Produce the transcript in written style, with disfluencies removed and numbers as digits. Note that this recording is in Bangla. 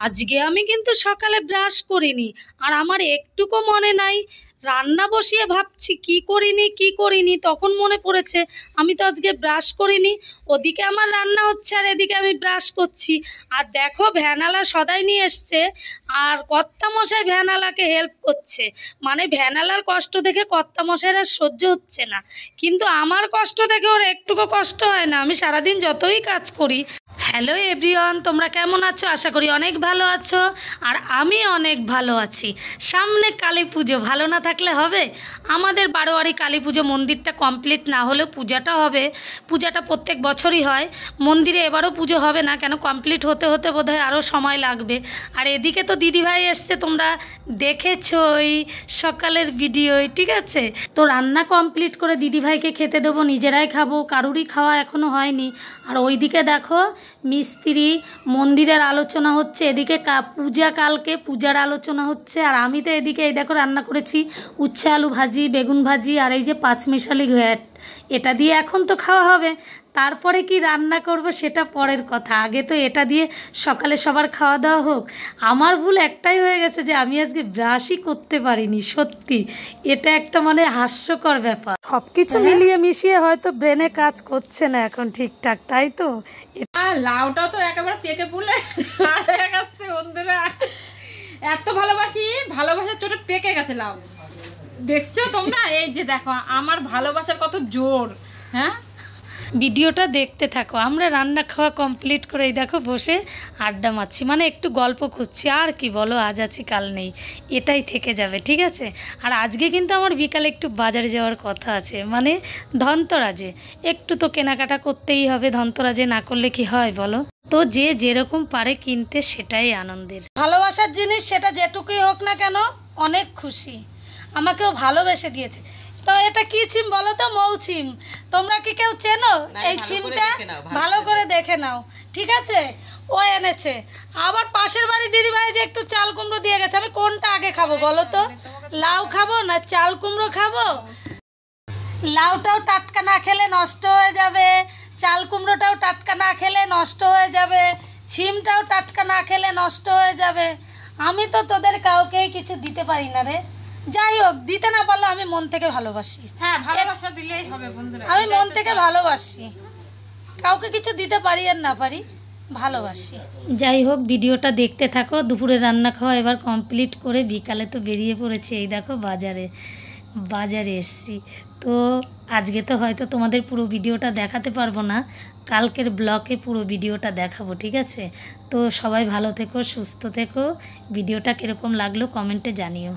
আজকে আমি কিন্তু সকালে ব্রাশ করিনি, আর আমার একটুকু মনে নাই। রান্না বসিয়ে ভাবছি কি করিনি, তখন মনে পড়েছে আমি তো আজকে ব্রাশ করিনি। ওদিকে আমার রান্না হচ্ছে আর এদিকে আমি ব্রাশ করছি। আর দেখো ভ্যানালা সদাই নিয়ে এসছে, আর কর্তামশাই ভ্যানালাকে হেল্প করছে। মানে ভ্যানালার কষ্ট দেখে কর্তামশাইয়ের আর সহ্য হচ্ছে না, কিন্তু আমার কষ্ট দেখে ওর একটুকু কষ্ট হয় না, আমি সারাদিন যতই কাজ করি। হ্যালো এভরিওয়ান, তোমরা কেমন আছো? আশা করি অনেক ভালো আছো, আর আমি অনেক ভালো আছি। সামনে কালী পুজো, ভালো না থাকলে হবে? আমাদের বারোয়ারি কালী পুজো মন্দিরটা কমপ্লিট না হলেও পূজাটা হবে। পূজাটা প্রত্যেক বছরই হয় মন্দিরে, এবারও পুজো হবে না কেন, কমপ্লিট হতে হতে বোধহয় আরও সময় লাগবে। আর এদিকে তো দিদিভাই এসছে, তোমরা দেখেছই সকালের ভিডিওয়, ঠিক আছে? তো রান্না কমপ্লিট করে দিদিভাইকে খেতে দেবো, নিজেরাই খাবো, কারুরই খাওয়া এখনও হয়নি। আর ওইদিকে দেখো মিস্ত্রি, মন্দিরের আলোচনা হচ্ছে, এদিকে পূজা, কালকে পূজার আলোচনা হচ্ছে। আর আমি তো এদিকে এই দেখো রান্না করেছি উচ্ছে আলু ভাজি, বেগুন ভাজি, আর এই যে পাঁচমিশালি ঘ্যাট, এটা দিয়ে এখন তো খাওয়া হবে। তারপরে কি রান্না করব সেটা পরের কথা, আগে তো এটা দিয়ে সকালে সবার খাওয়া দাওয়া হোক। আমার ভুল একটাই হয়ে গেছে যে আমি আজকে ব্রাশই করতে পারিনি, সত্যি এটা একটা মানে হাস্যকর ব্যাপার। সব কিছু মিলিয়ে মিশিয়ে হয়তো ব্রেনে কাজ করছে না এখন ঠিকঠাক, তাই তো? লাউটাও তো একেবারে পেকে পুলে হয়ে গেছে বন্ধুরা, এত ভালোবাসার চোটে পেকে গেছে লাউ। দেখছো তোমরা? এই যে দেখো আমার ভালোবাসার কত জোর। হ্যাঁ, ভিডিওটা দেখতে থাকো। আমরা রান্না খাওয়া কমপ্লিট করে এই দেখো বসে আড্ডা মারছি, মানে একটু গল্প করছি। আর কি বলো, আজ আছি কাল নেই, এটাই থেকে যাবে, ঠিক আছে? আর আজকে কিন্তু আমার বিকালে একটু বাজারে যাওয়ার কথা আছে, মানে ধনতেরাসে একটু তো কেনাকাটা করতেই হবে। ধনতেরাসে না করলে কি হয় বলো? তো যে যেরকম পারে কিনতে, সেটাই আনন্দের। ভালোবাসার জিনিস সেটা যেটুকুই হোক না কেন, অনেক খুশি। আমাকেও ভালোবেসে দিয়েছে। তো এটা কি ছিম বলো তো? মৌছিম। তোমরা কি কেউ চেনো এই ছিমটা? ভালো করে দেখে নাও, ঠিক আছে? ও এনেছে। আবার পাশের বাড়ি দিদিভাই যে একটু চাল কুমড়ো দিয়ে গেছে, আমি কোনটা আগে খাবো বলো তো? লাউ খাবো না চাল কুমড়ো খাবো? লাউটাও টাটকা না খেলে নষ্ট হয়ে যাবে, চাল কুমড়োটাও টাটকা না খেলে নষ্ট হয়ে যাবে, ছিমটাও টাটকা না খেলে নষ্ট হয়ে যাবে। আমি তো তোদের কাউকেই কিছু দিতে পারি না রে। যাই হোক, দিতে না পারলে আমি মন থেকে ভালোবাসি। হ্যাঁ, ভালোবাসা দিলেই হবে বন্ধুরা, আমি মন থেকে ভালোবাসি, কাউকে কিছু দিতে পারি আর না পারি, ভালোবাসি। যাই হোক, ভিডিওটা দেখতে থাকো। দুপুরে রান্না খাওয়া এবার কমপ্লিট করে বিকালে তো বেরিয়ে পড়েছে। এই দেখো বাজারে এসছি। তো আজকে তো হয়তো তোমাদের পুরো ভিডিওটা দেখাতে পারবো না, কালকের ব্লগে পুরো ভিডিওটা দেখাবো, ঠিক আছে? তো সবাই ভালো থেকো, সুস্থ থেকো। ভিডিওটা কীরকম লাগলো কমেন্টে জানিও।